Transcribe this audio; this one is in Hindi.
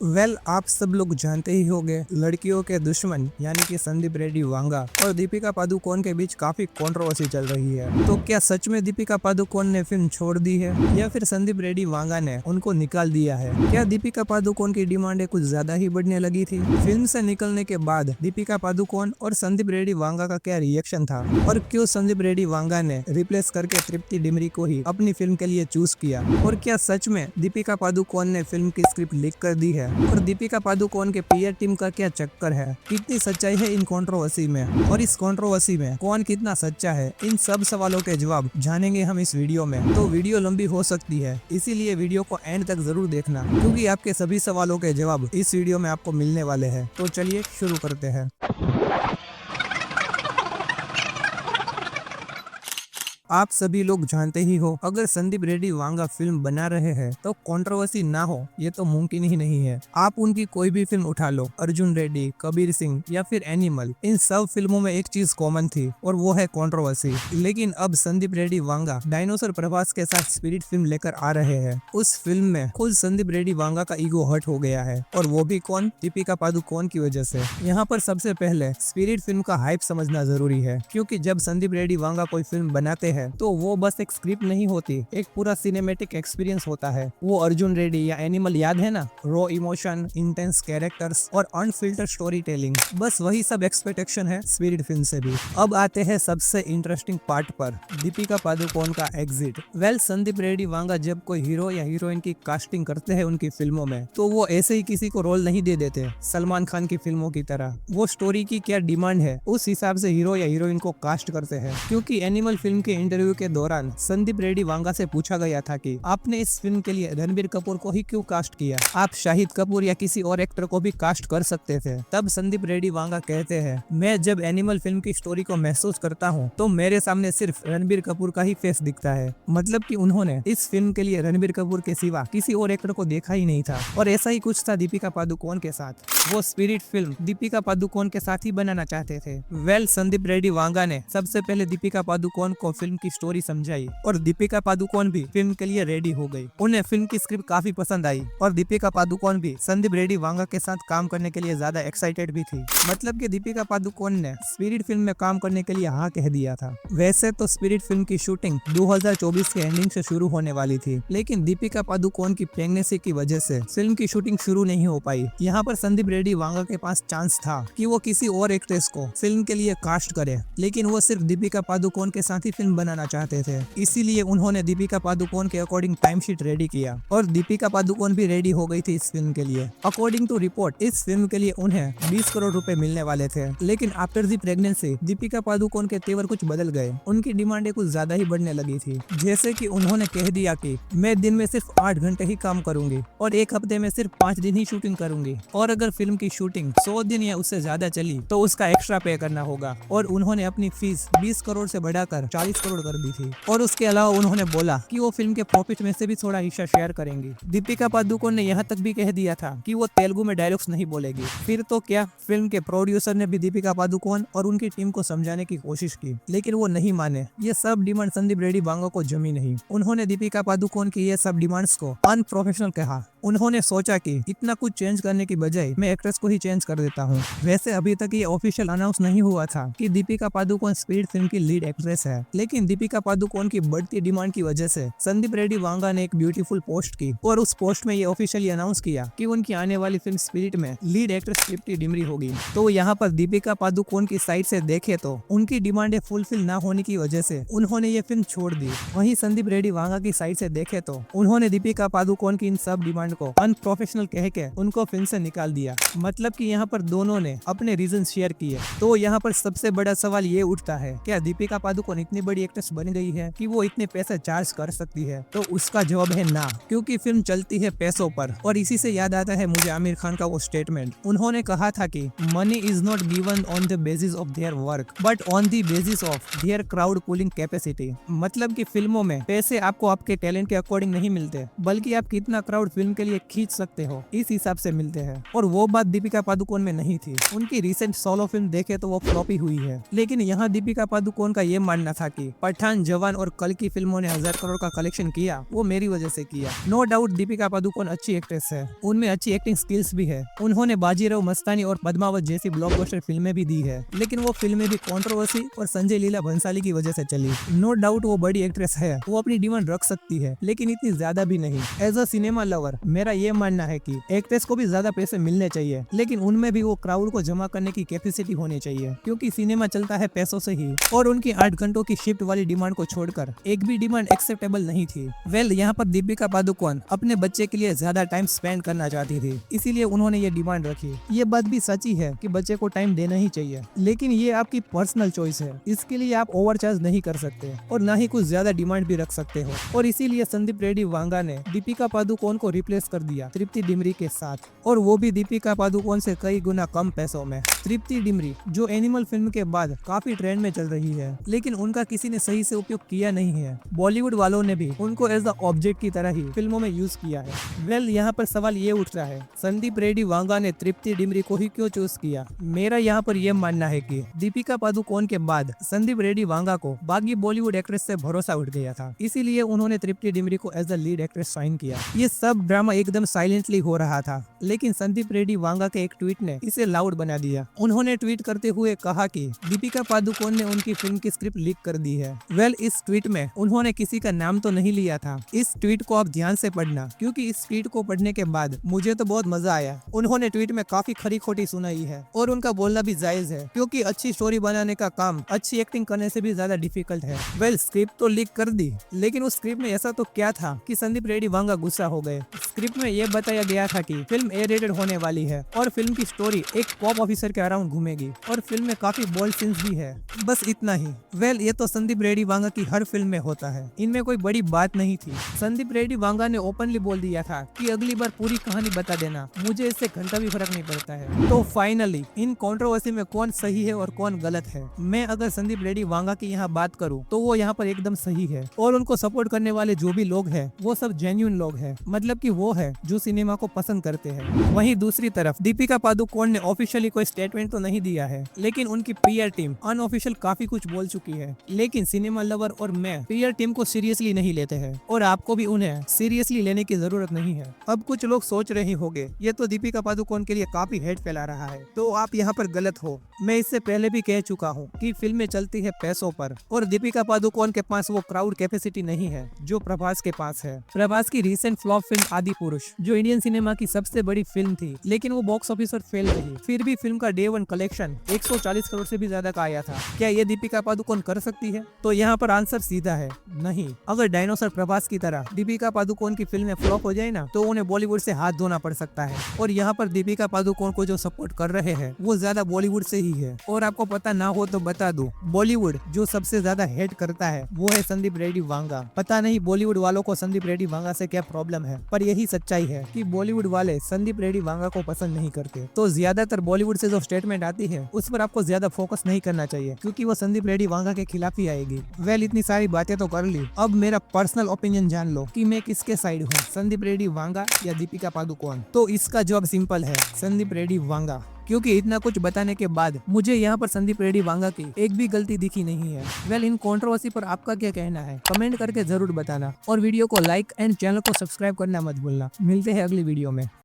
आप सब लोग जानते ही होंगे लड़कियों के दुश्मन यानी कि संदीप रेड्डी वांगा और दीपिका पादुकोण के बीच काफी कंट्रोवर्सी चल रही है। तो क्या सच में दीपिका पादुकोण ने फिल्म छोड़ दी है या फिर संदीप रेड्डी वांगा ने उनको निकाल दिया है? क्या दीपिका पादुकोण की डिमांडें कुछ ज्यादा ही बढ़ने लगी थी? फिल्म से निकलने के बाद दीपिका पादुकोण और संदीप रेड्डी वांगा का क्या रिएक्शन था और क्यों संदीप रेड्डी वांगा ने रिप्लेस करके तृप्ति डिमरी को ही अपनी फिल्म के लिए चूज किया? और क्या सच में दीपिका पादुकोण ने फिल्म की स्क्रिप्ट लीक कर दी है? और दीपिका पादुकोण के पीआर टीम का क्या चक्कर है? कितनी सच्चाई है इन कंट्रोवर्सी में और इस कंट्रोवर्सी में कौन कितना सच्चा है? इन सब सवालों के जवाब जानेंगे हम इस वीडियो में। तो वीडियो लंबी हो सकती है, इसीलिए वीडियो को एंड तक जरूर देखना क्योंकि आपके सभी सवालों के जवाब इस वीडियो में आपको मिलने वाले हैं। तो चलिए शुरू करते हैं। आप सभी लोग जानते ही हो, अगर संदीप रेड्डी वांगा फिल्म बना रहे हैं तो कंट्रोवर्सी ना हो ये तो मुमकिन ही नहीं है। आप उनकी कोई भी फिल्म उठा लो, अर्जुन रेड्डी, कबीर सिंह या फिर एनिमल, इन सब फिल्मों में एक चीज कॉमन थी और वो है कंट्रोवर्सी। लेकिन अब संदीप रेड्डी वांगा डायनासोर प्रभास के साथ स्पिरिट फिल्म लेकर आ रहे हैं। उस फिल्म में खुद संदीप रेड्डी वांगा का ईगो हर्ट हो गया है और वो भी कौन? दीपिका पादुकोण की वजह से। यहाँ पर सबसे पहले स्पिरिट फिल्म का हाइप समझना जरूरी है, क्योंकि जब संदीप रेड्डी वांगा कोई फिल्म बनाते है तो वो बस एक स्क्रिप्ट नहीं होती, एक पूरा सिनेमैटिक एक्सपीरियंस होता है। वो अर्जुन रेड्डी या एनिमल याद है ना? रॉ इमोशन, इंटेंस कैरेक्टर्स और अनफिल्टर स्टोरी टेलिंग, बस वही सब एक्सपेक्टेशन है स्पिरिट फिल्म से भी। अब आते हैं सबसे इंटरेस्टिंग पार्ट पर, दीपिका पादुकोण का एग्जिट। संदीप रेड्डी वांगा जब कोई हीरो या हीरोइन की कास्टिंग करते हैं उनकी फिल्मों में, तो वो ऐसे ही किसी को रोल नहीं दे देते सलमान खान की फिल्मों की तरह। वो स्टोरी की क्या डिमांड है उस हिसाब से हीरो या हीरोइन को कास्ट करते हैं। क्योंकि एनिमल फिल्म के इंटरव्यू के दौरान संदीप रेड्डी वांगा से पूछा गया था कि आपने इस फिल्म के लिए रणबीर कपूर को ही क्यों कास्ट किया? आप शाहिद कपूर या किसी और एक्टर को भी कास्ट कर सकते थे। तब संदीप रेड्डी वांगा कहते हैं, मैं जब एनिमल फिल्म की स्टोरी को महसूस करता हूँ तो मेरे सामने सिर्फ रणबीर कपूर का ही फेस दिखता है। मतलब कि उन्होंने इस फिल्म के लिए रणबीर कपूर के सिवा किसी और एक्टर को देखा ही नहीं था। और ऐसा ही कुछ था दीपिका पादुकोण के साथ। वो स्पिरिट फिल्म दीपिका पादुकोण के साथ ही बनाना चाहते थे। संदीप रेड्डी वांगा ने सबसे पहले दीपिका पादुकोण को फिल्म की स्टोरी समझाई और दीपिका पादुकोण भी फिल्म के लिए रेडी हो गई। उन्हें फिल्म की स्क्रिप्ट काफी पसंद आई और दीपिका पादुकोण भी संदीप रेड्डी वांगा के साथ काम करने के लिए ज्यादा एक्साइटेड भी थी। मतलब कि दीपिका पादुकोण ने स्पिरिट फिल्म में काम करने के लिए हाँ कह दिया था। वैसे तो स्पिरिट फिल्म की शूटिंग 2024 के एंडिंग से शुरू होने वाली थी, लेकिन दीपिका पादुकोण की प्रेगनेंसी की वजह से फिल्म की शूटिंग शुरू नहीं हो पाई। यहाँ पर संदीप रेड्डी वांगा के पास चांस था कि वो किसी और एक्ट्रेस को फिल्म के लिए कास्ट करे, लेकिन वो सिर्फ दीपिका पादुकोण के साथ ही फिल्म बनाना चाहते थे। इसीलिए उन्होंने दीपिका पादुकोण के अकॉर्डिंग टाइम शीट रेडी किया और दीपिका पादुकोण भी रेडी हो गई थी इस फिल्म के लिए। अकॉर्डिंग टू रिपोर्ट इस फिल्म के लिए उन्हें 20 करोड़ रुपए मिलने वाले थे, लेकिन after the pregnancy Deepika Padukone के तेवर कुछ बदल गए। उनकी डिमांडें कुछ ज्यादा ही बढ़ने लगी थी। जैसे कि उन्होंने कह दिया कि मैं दिन में सिर्फ 8 घंटे ही काम करूंगी और एक हफ्ते में सिर्फ 5 दिन ही शूटिंग करूंगी, और अगर फिल्म की शूटिंग 100 दिन या उससे ज्यादा चली तो उसका एक्स्ट्रा पे करना होगा। और उन्होंने अपनी फीस 20 करोड़ से बढ़ाकर 40 करोड़ कर दी थी। और उसके अलावा उन्होंने बोला कि वो फिल्म के प्रॉफिट में से भी थोड़ा हिस्सा शेयर करेंगी। दीपिका पादुकोण ने यहाँ तक भी कह दिया था कि वो तेलुगु में डायलॉग्स नहीं बोलेगी। फिर तो क्या, फिल्म के प्रोड्यूसर ने भी दीपिका पादुकोण और उनकी टीम को समझाने की कोशिश की, लेकिन वो नहीं माने। ये सब डिमांड संदीप रेड्डी वांगा को जमी नहीं। उन्होंने दीपिका पादुकोण की ये सब डिमांड्स को अनप्रोफेशनल कहा। उन्होंने सोचा कि इतना कुछ चेंज करने की बजाय मैं एक्ट्रेस को ही चेंज कर देता हूँ। वैसे अभी तक ये ऑफिशियल अनाउंस नहीं हुआ था कि दीपिका पादुकोण स्पिरिट फिल्म की लीड एक्ट्रेस है, लेकिन दीपिका पादुकोण की बढ़ती डिमांड की वजह से संदीप रेड्डी वांगा ने एक ब्यूटीफुल पोस्ट की और उस पोस्ट में ये ऑफिशियली अनाउंस किया कि उनकी आने वाली फिल्म स्पिरिट में लीड एक्ट्रेस तृप्ति डिमरी होगी। तो यहाँ पर दीपिका पादुकोण की साइड से देखे तो उनकी डिमांडें फुलफिल ना होने की वजह से उन्होंने ये फिल्म छोड़ दी। वहीं संदीप रेड्डी वांगा की साइड से देखे तो उन्होंने दीपिका पादुकोण की इन सब डिमांड को अनप्रोफेशनल कह के उनको फिल्म से निकाल दिया। मतलब कि यहाँ पर दोनों ने अपने रीजन शेयर किए। तो यहाँ पर सबसे बड़ा सवाल ये उठता है, क्या दीपिका पादुकोण इतनी बड़ी एक्ट्रेस बन गई है कि वो इतने पैसे चार्ज कर सकती है? तो उसका जवाब है ना, क्योंकि फिल्म चलती है पैसों पर। और इसी से याद आता है मुझे आमिर खान का वो स्टेटमेंट। उन्होंने कहा था कि money is not given on the basis of their work but on the basis of their crowd pulling capacity. मतलब कि फिल्मों में पैसे आपको आपके टैलेंट के अकॉर्डिंग नहीं मिलते, बल्कि आप कितना क्राउड फिल्म के लिए खींच सकते हो, इस हिसाब से मिलते हैं। और वो बात दीपिका पादुकोण में नहीं थी। उनकी रिसेंट सोलो फिल्म देखे तो वो फ्लॉप ही हुई है, लेकिन यहाँ दीपिका पादुकोण का ये मानना था कि पठान, जवान और कल की फिल्मों ने 1000 करोड़ का कलेक्शन किया, वो मेरी वजह से किया। नो डाउट दीपिका पादुकोण अच्छी एक्ट्रेस है, उनमें अच्छी एक्टिंग स्किल्स भी है। उन्होंने बाजीराव मस्तानी और पद्मावत जैसी ब्लॉकबस्टर फिल्में भी दी है, लेकिन वो फिल्में भी कंट्रोवर्सी और संजय लीला भंसाली की वजह से चली। नो डाउट वो बड़ी एक्ट्रेस है, वो अपनी डिमांड रख सकती है, लेकिन इतनी ज्यादा भी नहीं। एज अ सिनेमा लवर मेरा ये मानना है कि एक्ट्रेस को भी ज्यादा पैसे मिलने चाहिए, लेकिन उनमें भी वो क्राउड को जमा करने की कैपेसिटी होनी चाहिए, क्योंकि सिनेमा चलता है पैसों से ही। और उनकी 8 घंटों की शिफ्ट वाली डिमांड को छोड़कर एक भी डिमांड एक्सेप्टेबल नहीं थी। वेल, यहाँ पर दीपिका पादुकोण अपने बच्चे के लिए ज्यादा टाइम स्पेंड करना चाहती थी, इसीलिए उन्होंने ये डिमांड रखी। ये बात भी सच्ची है कि बच्चे को टाइम देना ही चाहिए, लेकिन ये आपकी पर्सनल चॉइस है। इसके लिए आप ओवरचार्ज नहीं कर सकते और ना ही कुछ ज्यादा डिमांड भी रख सकते हो। और इसीलिए संदीप रेड्डी वांगा ने दीपिका पादुकोण को रिप्लेस कर दिया तृप्ति डिमरी के साथ, और वो भी दीपिका पादुकोण से कई गुना कम पैसों में। तृप्ति डिमरी जो एनिमल फिल्म के बाद काफी ट्रेंड में चल रही है, लेकिन उनका किसी ने सही से उपयोग किया नहीं है। बॉलीवुड वालों ने भी उनको एज द ऑब्जेक्ट की तरह ही फिल्मों में यूज किया है। वेल, यहाँ पर सवाल ये उठ रहा है, संदीप रेड्डी वांगा ने तृप्ति डिमरी को ही क्यों चूज किया? मेरा यहाँ पर यह मानना है कि दीपिका पादुकोण के बाद संदीप रेड्डी वांगा को बाकी बॉलीवुड एक्ट्रेस से भरोसा उठ गया था, इसीलिए उन्होंने तृप्ति डिमरी को as the lead actress sign किया। ये सब ड्रामा एकदम साइलेंटली हो रहा था, लेकिन संदीप रेड्डी वांगा के एक ट्वीट ने इसे लाउड बना दिया। उन्होंने ट्वीट करते हुए कहा कि दीपिका पादुकोण ने उनकी फिल्म की स्क्रिप्ट लीक कर दी है। वेल, इस ट्वीट में उन्होंने किसी का नाम तो नहीं लिया था। इस ट्वीट को आप ध्यान से पढ़ना, क्योंकि इस ट्वीट को पढ़ने के बाद मुझे तो बहुत मजा आया। उन्होंने ट्वीट में काफी खरी खोटी सुनाई है, और उनका बोलना भी जायज है, क्योंकि अच्छी स्टोरी बनाने का काम अच्छी एक्टिंग करने से भी ज्यादा डिफिकल्ट है। वेल, स्क्रिप्ट तो लीक कर दी, लेकिन उस स्क्रिप्ट में ऐसा तो क्या था कि संदीप रेड्डी वांगा गुस्सा हो गए। स्क्रिप्ट में ये बताया गया था कि फिल्म ए रेटेड होने वाली है, और फिल्म की स्टोरी एक पॉप ऑफिसर के अराउंड घूमेगी, और फिल्म में काफी बोल्ड सीन्स भी है। बस इतना ही। वेल, ये तो संदीप रेड्डी वांगा की हर फिल्म में होता है, इनमें कोई बड़ी बात नहीं थी। संदीप रेड्डी वांगा ने ओपनली बोल दिया था कि अगली बार पूरी कहानी बता देना, मुझे इससे घंटा भी फर्क नहीं पड़ता है। तो फाइनली इन कंट्रोवर्सी में कौन सही है और कौन गलत है? मैं अगर संदीप रेड्डी वांगा की यहाँ बात करूँ तो वो यहाँ पर एकदम सही है, और उनको सपोर्ट करने वाले जो भी लोग हैं वो सब जेन्युइन लोग हैं, मतलब कि वो है जो सिनेमा को पसंद करते हैं। वहीं दूसरी तरफ दीपिका पादुकोण ने ऑफिशियली कोई स्टेटमेंट तो नहीं दिया है, लेकिन उनकी पीआर टीम अनऑफिशियल काफी कुछ बोल चुकी है। लेकिन सिनेमा लवर और मैं पीआर टीम को सीरियसली नहीं लेते हैं, और आपको भी उन्हें सीरियसली लेने की जरूरत नहीं है। अब कुछ लोग सोच रहे होंगे ये तो दीपिका पादुकोण के लिए काफी हेट फैला रहा है, तो आप यहाँ पर गलत हो। मैं इससे पहले भी कह चुका हूँ कि फिल्में चलती है पैसों पर, और दीपिका पादुकोण के पास वो क्राउड कैपेसिटी नहीं है जो प्रभास के पास है। प्रभास की रिसेंट फ्लॉप फिल्म आदि पुरुष जो इंडियन सिनेमा की सबसे बड़ी फिल्म थी, लेकिन वो बॉक्स ऑफिस पर फेल रही। फिर भी फिल्म का डे 1 कलेक्शन 140 करोड़ से भी ज्यादा का आया था। क्या ये दीपिका पादुकोण कर सकती है? तो यहाँ पर आंसर सीधा है नहीं। अगर डायनासोर प्रभास की तरह दीपिका पादुकोण की फिल्में फ्लॉप हो जाए ना, तो उन्हें बॉलीवुड से हाथ धोना पड़ सकता है। और यहाँ पर दीपिका पादुकोण को जो सपोर्ट कर रहे हैं वो ज्यादा बॉलीवुड से ही है। और आपको पता ना हो तो बता दूं, बॉलीवुड जो सबसे ज्यादा हेट करता है वो है संदीप रेड्डी वांगा। पता नहीं बॉलीवुड वालों को संदीप रेड्डी वांगा से क्या प्रॉब्लम है, पर यही सच्चाई है कि बॉलीवुड वाले संदीप रेड्डी वांगा को पसंद नहीं करते। तो ज्यादातर बॉलीवुड से जो स्टेटमेंट आती है उस पर आपको ज्यादा फोकस नहीं करना चाहिए, क्योंकि वो संदीप रेड्डी वांगा के खिलाफ ही आएगी। वेल, इतनी सारी बातें तो कर ली, अब मेरा पर्सनल ओपिनियन जान लो कि मैं किसके साइड हूँ, संदीप रेड्डी वांगा या दीपिका पादुकोण। तो इसका जवाब सिंपल है, संदीप रेड्डी वांगा, क्योंकि इतना कुछ बताने के बाद मुझे यहाँ पर संदीप रेड्डी वांगा की एक भी गलती दिखी नहीं है। वेल, इन कंट्रोवर्सी पर आपका क्या कहना है कमेंट करके जरूर बताना, और वीडियो को लाइक एंड चैनल को सब्सक्राइब करना मत भूलना। मिलते हैं अगली वीडियो में।